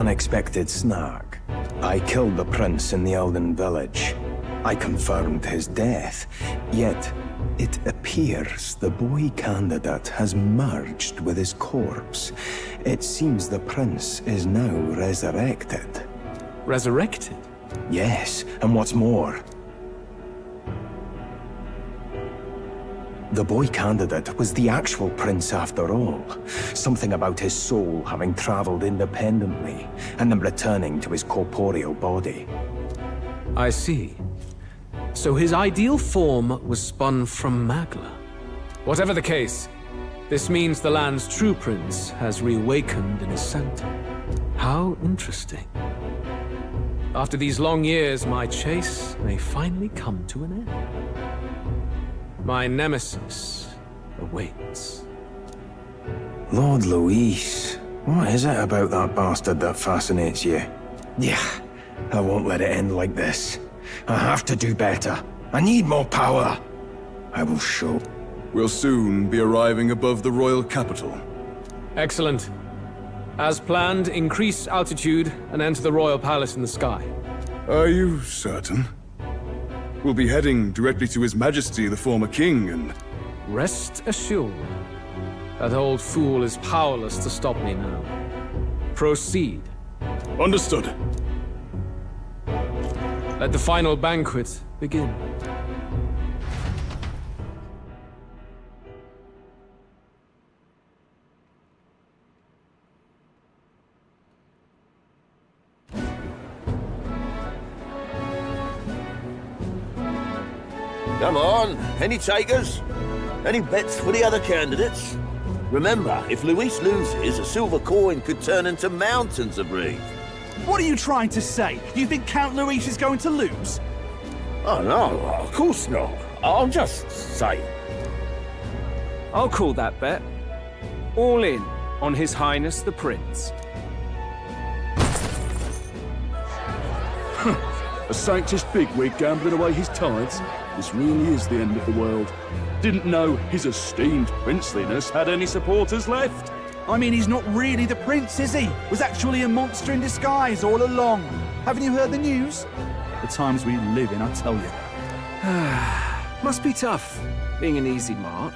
Unexpected snag. I killed the prince in the Elden village. I confirmed his death, yet it appears the boy candidate has merged with his corpse. It seems the prince is now resurrected. Resurrected? Yes, and what's more, the boy candidate was the actual prince after all. Something about his soul having traveled independently, and then returning to his corporeal body. I see. So his ideal form was spun from Magla. Whatever the case, this means the land's true prince has reawakened in his center. How interesting. After these long years, my chase may finally come to an end. My nemesis awaits. Lord Luis, what is it about that bastard that fascinates you? Yeah, I won't let it end like this. I have to do better. I need more power. I will show. We'll soon be arriving above the royal capital. Excellent. As planned, increase altitude and enter the royal palace in the sky. Are you certain? We'll be heading directly to His Majesty, the former king, and... Rest assured, that old fool is powerless to stop me now. Proceed. Understood. Let the final banquet begin. Come on, any takers? Any bets for the other candidates? Remember, if Luis loses, a silver coin could turn into mountains of reef. What are you trying to say? You think Count Luis is going to lose? Oh no, of course not. I'm just saying. I'll call that bet. All in on His Highness the Prince. A sanctist bigwig gambling away his tithes? This really is the end of the world. Didn't know his esteemed princeliness had any supporters left. I mean, he's not really the prince, is he? Was actually a monster in disguise all along. Haven't you heard the news? The times we live in, I tell you. Must be tough, being an easy mark.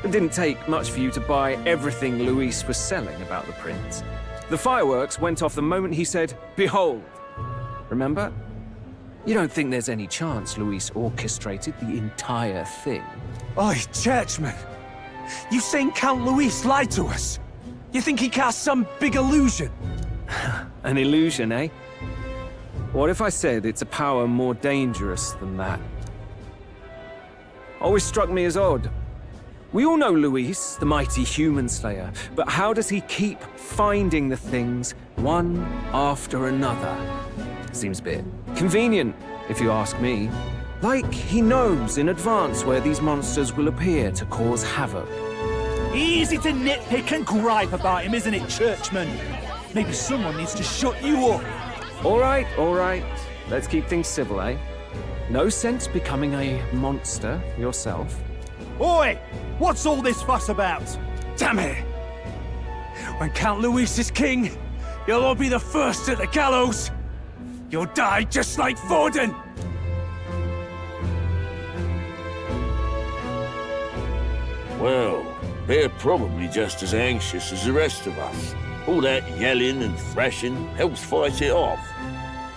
It didn't take much for you to buy everything Luis was selling about the prince. The fireworks went off the moment he said, "Behold." Remember? You don't think there's any chance Luis orchestrated the entire thing? Oi, churchman! You saying Count Luis lied to us? You think he cast some big illusion? An illusion, eh? What if I said it's a power more dangerous than that? Always struck me as odd. We all know Luis, the mighty human slayer, but how does he keep finding the things one after another? Seems a bit convenient, if you ask me. Like he knows in advance where these monsters will appear to cause havoc. Easy to nitpick and gripe about him, isn't it, churchman? Maybe someone needs to shut you up. All right. Let's keep things civil, eh? No sense becoming a monster yourself. Oi! What's all this fuss about? Damn it! When Count Luis is king, you'll all be the first at the gallows. You'll die just like Vorden! Well, they're probably just as anxious as the rest of us. All that yelling and thrashing helps fight it off.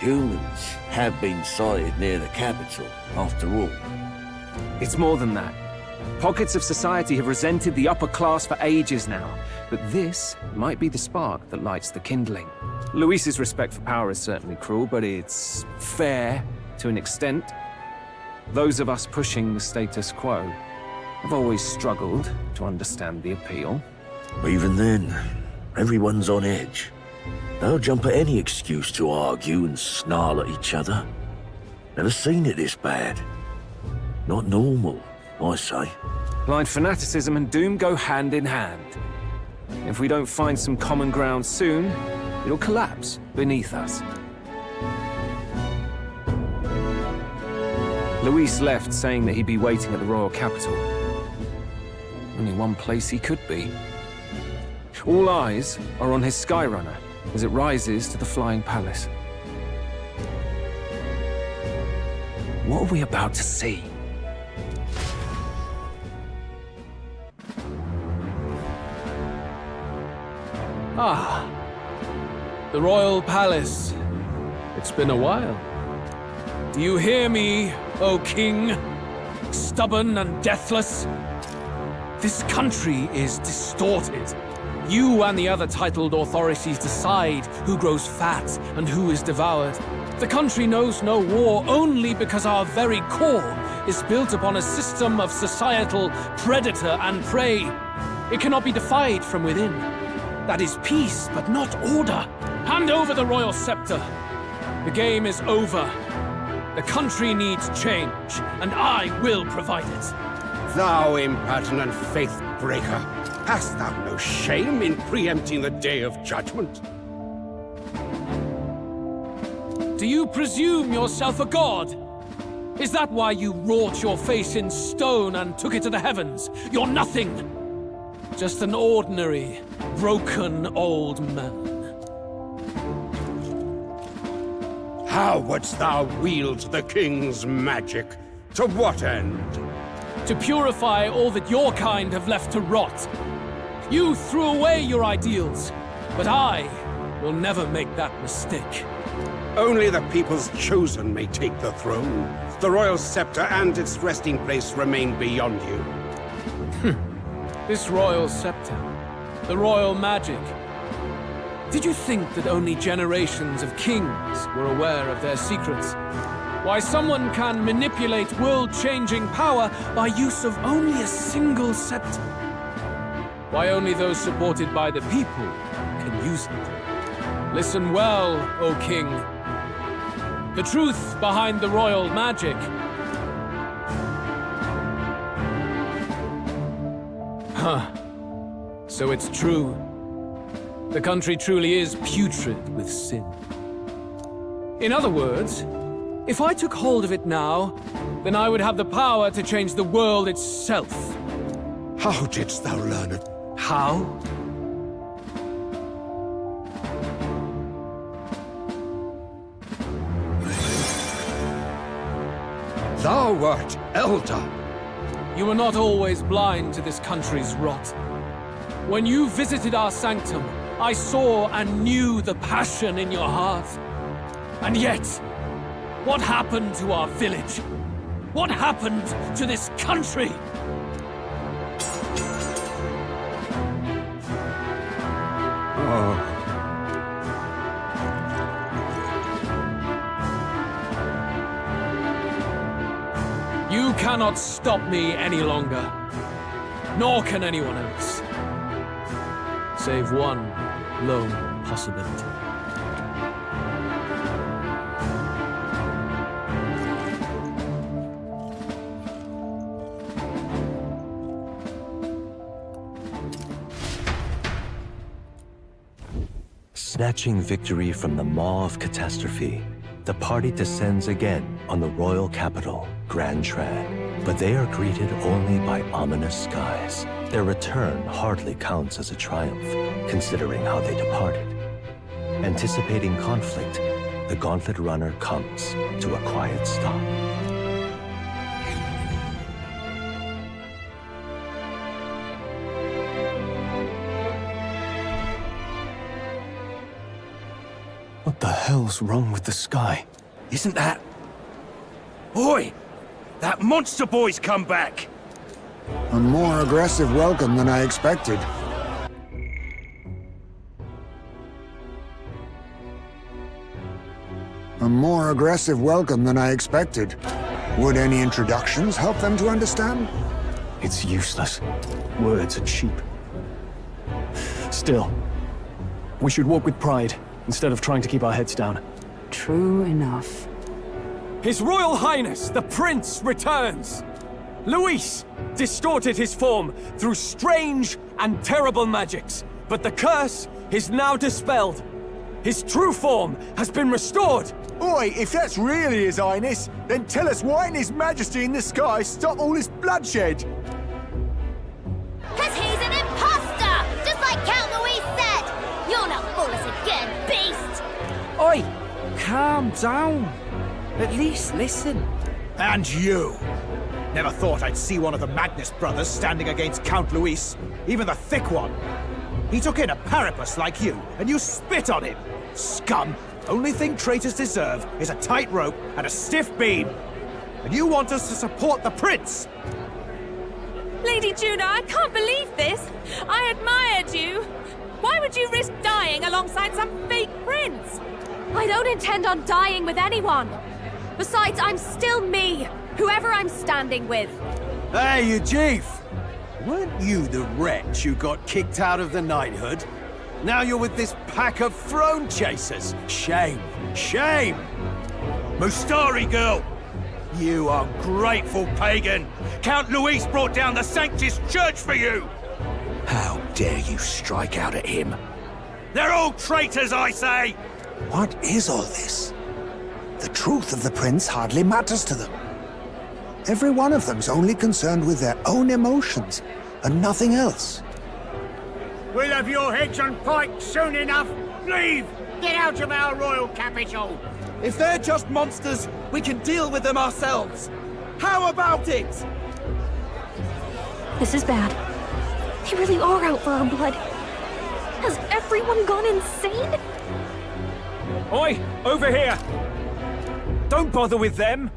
Humans have been sighted near the capital, after all. It's more than that. Pockets of society have resented the upper class for ages now, but this might be the spark that lights the kindling. Luis's respect for power is certainly cruel, but it's fair to an extent. Those of us pushing the status quo have always struggled to understand the appeal. Even then, everyone's on edge. They'll jump at any excuse to argue and snarl at each other. Never seen it this bad. Not normal, I say. Blind fanaticism and doom go hand in hand. If we don't find some common ground soon, it'll collapse beneath us. Luis left saying that he'd be waiting at the royal capital. Only one place he could be. All eyes are on his Skyrunner, as it rises to the flying palace. What are we about to see? Ah, the royal palace. It's been a while. Do you hear me, O king? Stubborn and deathless? This country is distorted. You and the other titled authorities decide who grows fat and who is devoured. The country knows no war only because our very core is built upon a system of societal predator and prey. It cannot be defied from within. That is peace, but not order. Hand over the royal scepter. The game is over. The country needs change, and I will provide it. Thou impertinent faith breaker, hast thou no shame in preempting the day of judgment? Do you presume yourself a god? Is that why you wrought your face in stone and took it to the heavens? You're nothing. Just an ordinary, broken old man. How wouldst thou wield the king's magic? To what end? To purify all that your kind have left to rot. You threw away your ideals, but I will never make that mistake. Only the people's chosen may take the throne. The royal scepter and its resting place remain beyond you. This royal scepter, the royal magic. Did you think that only generations of kings were aware of their secrets? Why someone can manipulate world-changing power by use of only a single scepter? Why only those supported by the people can use it? Listen well, O king. The truth behind the royal magic. Huh. So it's true. The country truly is putrid with sin. In other words, if I took hold of it now, then I would have the power to change the world itself. How didst thou learn it? How? Thou wert elder. You were not always blind to this country's rot. When you visited our sanctum, I saw and knew the passion in your heart. And yet, what happened to our village? What happened to this country? You cannot stop me any longer. Nor can anyone else. Save one lone possibility. Snatching victory from the maw of catastrophe, the party descends again on the royal capital, Grand Tran. But they are greeted only by ominous skies. Their return hardly counts as a triumph, considering how they departed. Anticipating conflict, the Gauntlet Runner comes to a quiet stop. What the hell's wrong with the sky? Isn't that... Oi! That monster boy's come back! A more aggressive welcome than I expected. A more aggressive welcome than I expected. Would any introductions help them to understand? It's useless. Words are cheap. Still, we should walk with pride instead of trying to keep our heads down. True enough. His Royal Highness, the Prince, returns! Luis distorted his form through strange and terrible magics, but the curse is now dispelled. His true form has been restored! Oi, if that's really His Highness, then tell us why didn't His Majesty in the sky stop all this bloodshed? Cause he's an imposter! Just like Count Luis said! You'll not fool us again, Oi! Calm down. At least listen. And you! Never thought I'd see one of the Magnus brothers standing against Count Luis, even the thick one. He took in a parapus like you, and you spit on him! Scum! Only thing traitors deserve is a tight rope and a stiff beam. And you want us to support the prince! Lady Juna, I can't believe this! I admired you! Why would you risk dying alongside some fake prince? I don't intend on dying with anyone! Besides, I'm still me, whoever I'm standing with. Hey, you chief! Weren't you the wretch who got kicked out of the knighthood? Now you're with this pack of throne chasers. Shame! Shame! Mustari girl! You ungrateful pagan! Count Luis brought down the Sanctus Church for you! How dare you strike out at him? They're all traitors, I say! What is all this? The truth of the prince hardly matters to them. Every one of them's only concerned with their own emotions, and nothing else. We'll have your heads on pikes soon enough. Leave! Get out of our royal capital! If they're just monsters, we can deal with them ourselves. How about it? This is bad. They really are out for our blood. Has everyone gone insane? Oi! Over here! Don't bother with them!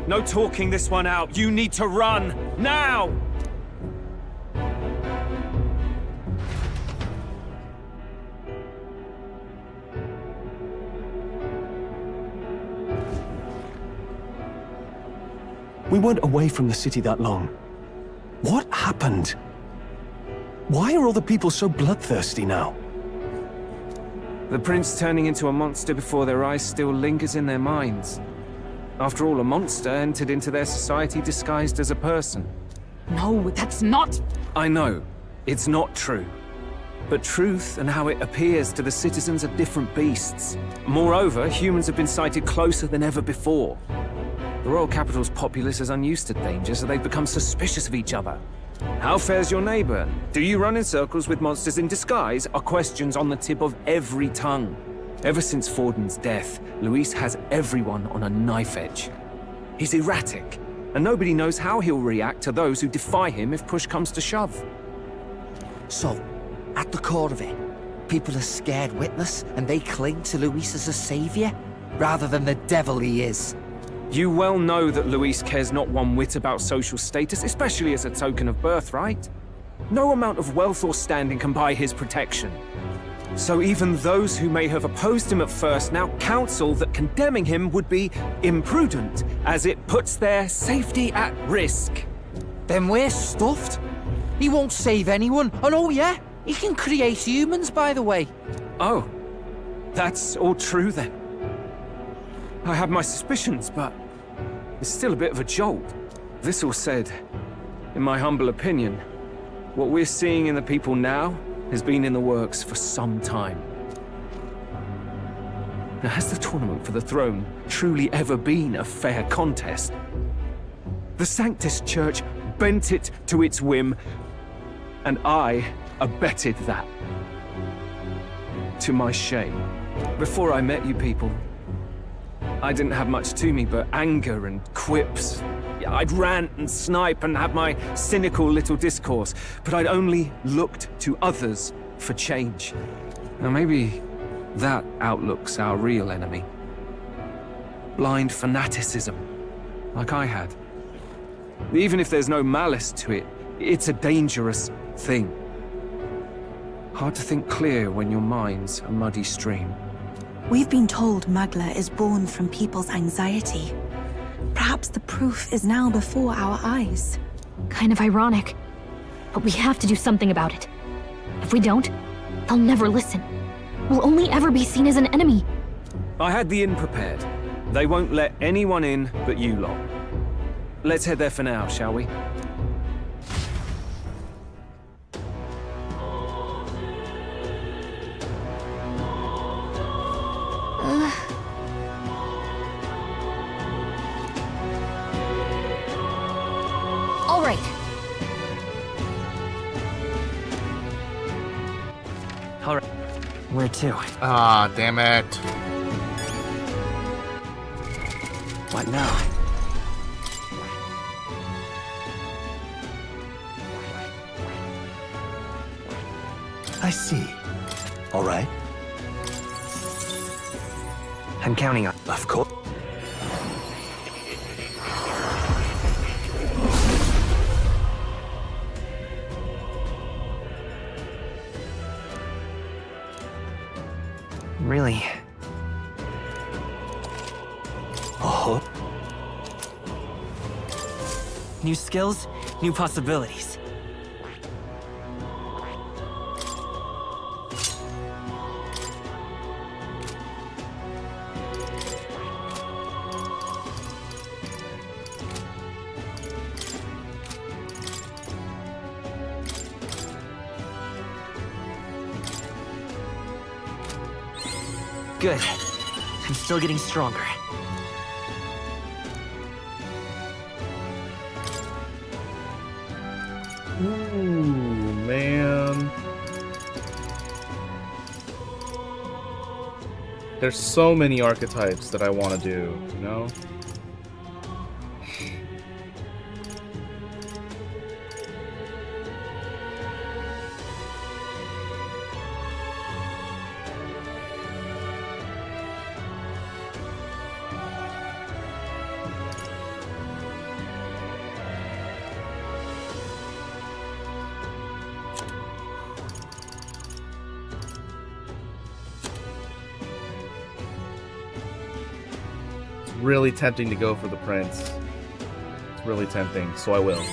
No talking this one out. You need to run! Now! We weren't away from the city that long. What happened? Why are all the people so bloodthirsty now? The prince turning into a monster before their eyes still lingers in their minds. After all, a monster entered into their society disguised as a person. No, that's not... I know, it's not true. But truth and how it appears to the citizens are different beasts. Moreover, humans have been sighted closer than ever before. The royal capital's populace is unused to danger, so they've become suspicious of each other. How fares your neighbor? Do you run in circles with monsters in disguise? Are questions on the tip of every tongue. Ever since Forden's death, Luis has everyone on a knife edge. He's erratic, and nobody knows how he'll react to those who defy him if push comes to shove. So, at the core of it, people are scared witless and they cling to Luis as a savior, rather than the devil he is. You well know that Luis cares not one whit about social status, especially as a token of birthright. No amount of wealth or standing can buy his protection. So even those who may have opposed him at first now counsel that condemning him would be imprudent, as it puts their safety at risk. Then we're stuffed. He won't save anyone, and oh yeah, he can create humans, by the way. Oh, that's all true then. I have my suspicions, but it's still a bit of a jolt. This all said, in my humble opinion, what we're seeing in the people now has been in the works for some time. Now, has the tournament for the throne truly ever been a fair contest? The Sanctus Church bent it to its whim, and I abetted that. To my shame. Before I met you people, I didn't have much to me but anger and quips. I'd rant and snipe and have my cynical little discourse, but I'd only looked to others for change. Now maybe that outlook's our real enemy. Blind fanaticism, like I had. Even if there's no malice to it, it's a dangerous thing. Hard to think clear when your mind's a muddy stream. We've been told Magla is born from people's anxiety. Perhaps the proof is now before our eyes. Kind of ironic. But we have to do something about it. If we don't, they'll never listen. We'll only ever be seen as an enemy. I had the inn prepared. They won't let anyone in but you lot. Let's head there for now, shall we? All right. All right. Where to? Ah, damn it. What now? I see. All right. I'm counting on. Of course. Really? Oh. New skills, new possibilities. Good. I'm still getting stronger. Ooh, man. There's so many archetypes that I want to do, you know? Really tempting to go for the prince. It's really tempting, so I will.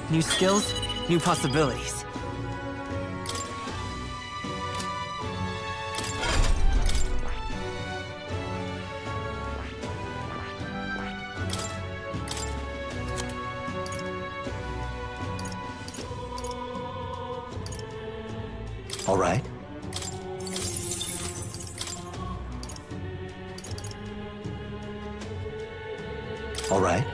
New skills, new possibilities. All right. All right.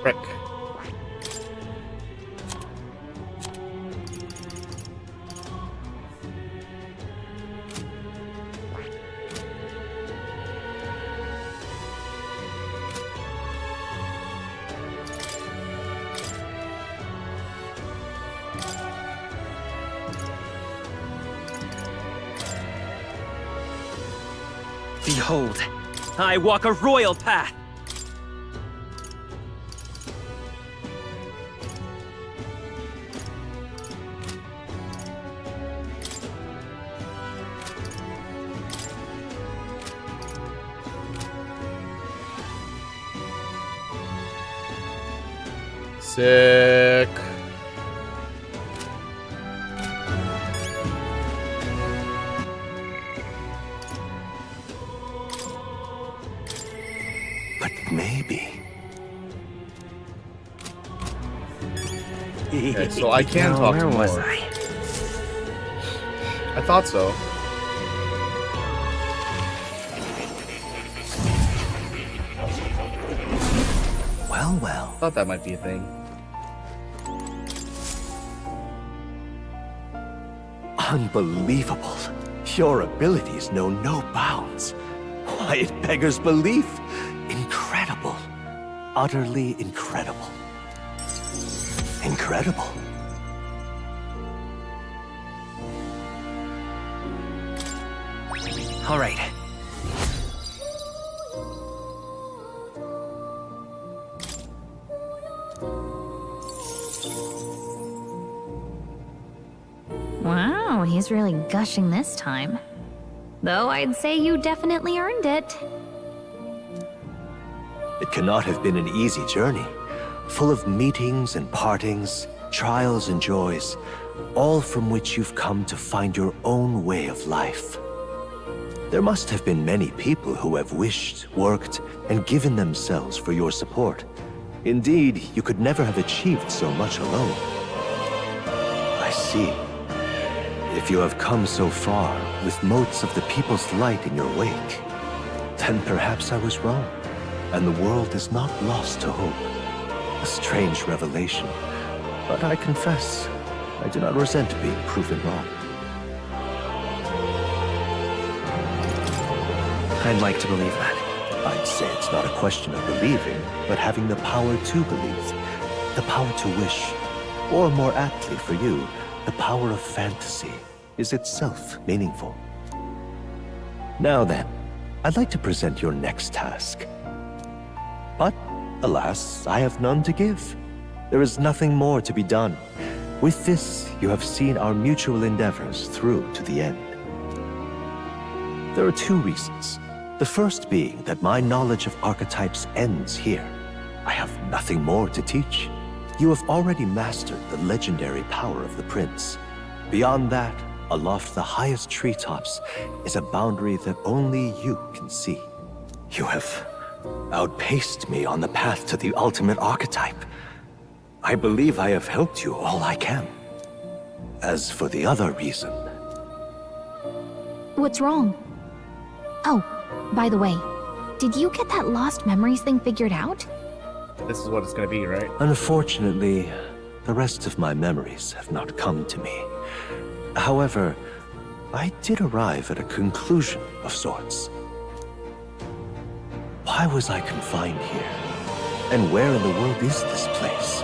Frick. Behold, I walk a royal path. Sick. But maybe. Okay, so I can talk to Where was more. I? I thought so. Well, well. Thought that might be a thing. Unbelievable. Your abilities know no bounds. Why, it beggars belief. Incredible. Utterly incredible. Incredible. All right. Wow, he's really gushing this time. Though I'd say you definitely earned it. It cannot have been an easy journey, full of meetings and partings, trials and joys, all from which you've come to find your own way of life. There must have been many people who have wished, worked, and given themselves for your support. Indeed, you could never have achieved so much alone. I see. If you have come so far with motes of the people's light in your wake, then perhaps I was wrong, and the world is not lost to hope. A strange revelation, but I confess, I do not resent being proven wrong. I'd like to believe that. I'd say it's not a question of believing, but having the power to believe. The power to wish. Or more aptly for you, the power of fantasy is itself meaningful. Now then, I'd like to present your next task. But, alas, I have none to give. There is nothing more to be done. With this, you have seen our mutual endeavors through to the end. There are two reasons. The first being that my knowledge of archetypes ends here. I have nothing more to teach. You have already mastered the legendary power of the prince. Beyond that, aloft the highest treetops, is a boundary that only you can see. You have outpaced me on the path to the ultimate archetype. I believe I have helped you all I can. As for the other reason... What's wrong? Oh, by the way, did you get that lost memories thing figured out? This is what it's gonna be, right? Unfortunately, the rest of my memories have not come to me. However, I did arrive at a conclusion of sorts. Why was I confined here? And where in the world is this place?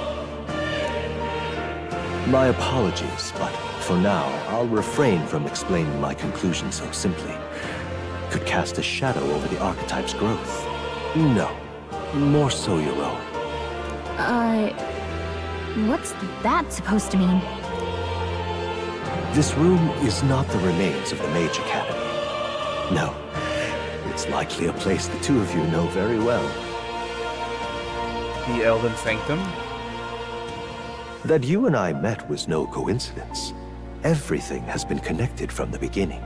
My apologies, but for now, I'll refrain from explaining my conclusion so simply. Could cast a shadow over the archetype's growth. No, more so your own. What's that supposed to mean? This room is not the remains of the Mage Academy. No, it's likely a place the two of you know very well. The Elven Sanctum? That you and I met was no coincidence. Everything has been connected from the beginning.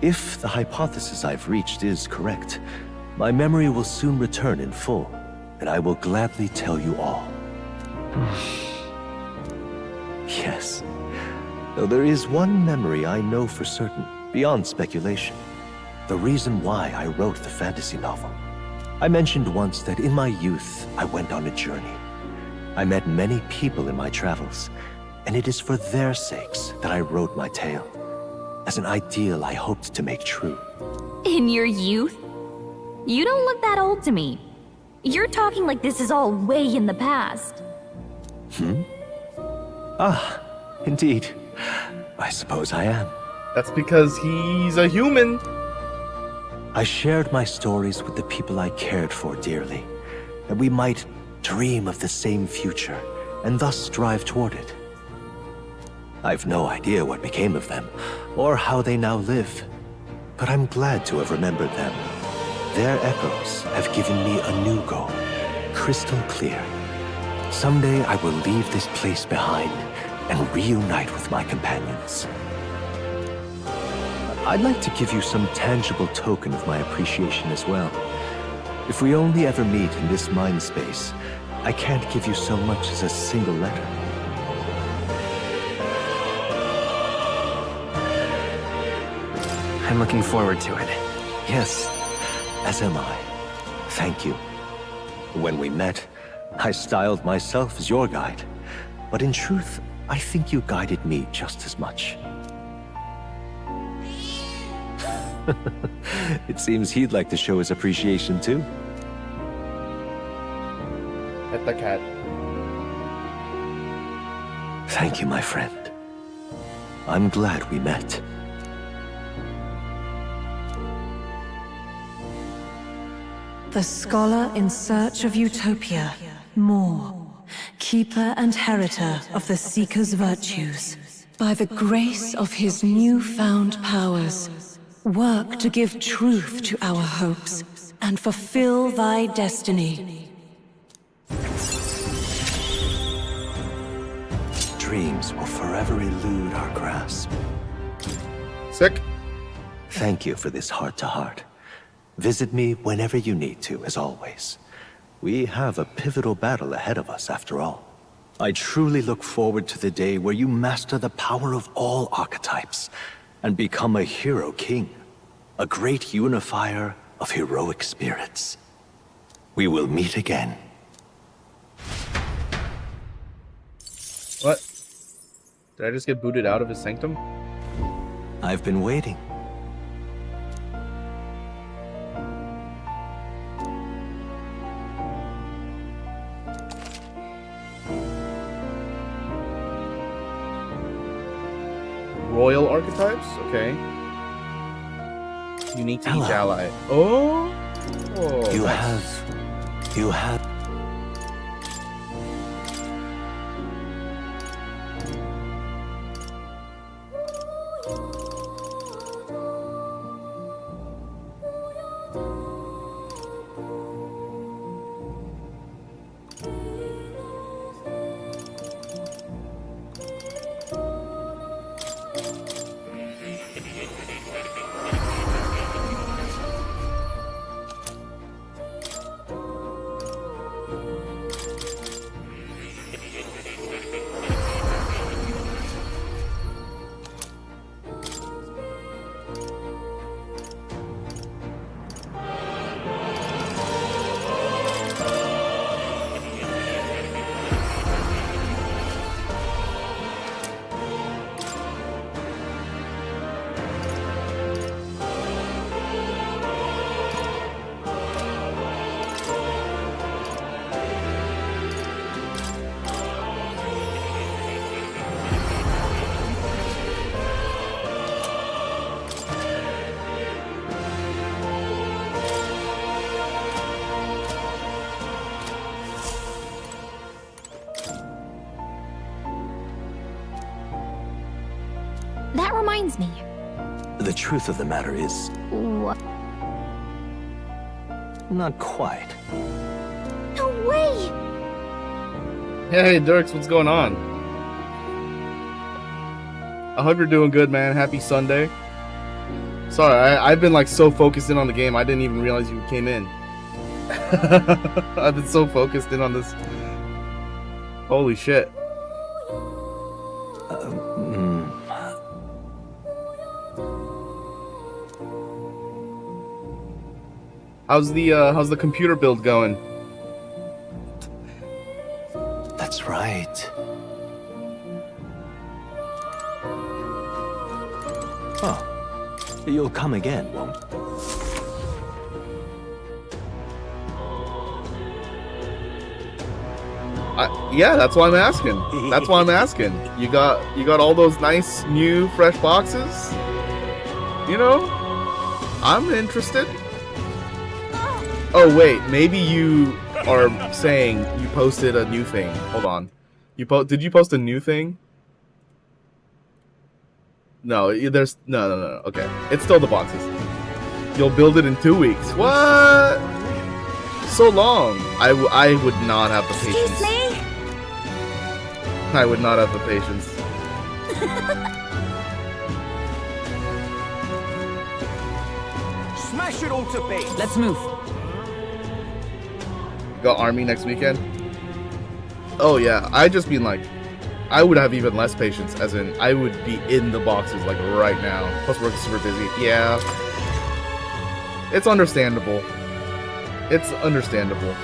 If the hypothesis I've reached is correct, my memory will soon return in full, and I will gladly tell you all. Yes, though there is one memory I know for certain, beyond speculation. The reason why I wrote the fantasy novel. I mentioned once that in my youth, I went on a journey. I met many people in my travels, and it is for their sakes that I wrote my tale, as an ideal I hoped to make true. In your youth? You don't look that old to me. You're talking like this is all way in the past. Ah, indeed. I suppose I am. That's because he's a human. I shared my stories with the people I cared for dearly, that we might dream of the same future, and thus strive toward it. I've no idea what became of them, or how they now live, but I'm glad to have remembered them. Their echoes have given me a new goal, crystal clear. Someday I will leave this place behind and reunite with my companions. I'd like to give you some tangible token of my appreciation as well. If we only ever meet in this mind space, I can't give you so much as a single letter. I'm looking forward to it. Yes, as am I. Thank you. When we met, I styled myself as your guide. But in truth, I think you guided me just as much. It seems he'd like to show his appreciation too. At the cat. Thank you, my friend. I'm glad we met. The scholar in search of utopia, more. Keeper and heriter of the Seeker's virtues. By the grace of his newfound powers, work to give truth to our hopes, and fulfill thy destiny. Dreams will forever elude our grasp. Sick. Thank you for this heart-to-heart. Visit me whenever you need to, as always. We have a pivotal battle ahead of us, after all. I truly look forward to the day where you master the power of all archetypes and become a hero king, a great unifier of heroic spirits. We will meet again. What? Did I just get booted out of his sanctum? I've been waiting. Royal archetypes? Okay. Unique to each ally. Oh! You nice. have... That reminds me. The truth of the matter is... What? Not quite. No way! Hey, Dirks, what's going on? I hope you're doing good, man. Happy Sunday. Sorry, I've been like so focused in on the game, I didn't even realize you came in. I've been so focused in on this. Holy shit. How's the computer build going? That's right. Oh, you'll come again, won't you? Yeah, that's why I'm asking. That's why I'm asking. You got all those nice new fresh boxes? You know? I'm interested. Oh wait, maybe you are saying you posted a new thing. Hold on. Did you post a new thing? No, there's no. Okay, it's still the boxes. You'll build it in 2 weeks. What? So long. I would not have the patience. Excuse me? I would not have the patience. Smash it all to bits. Let's move. Got army next weekend? Oh yeah, I just mean like, I would have even less patience, as in, I would be in the boxes like right now. Plus we're super busy. Yeah. It's understandable. It's understandable.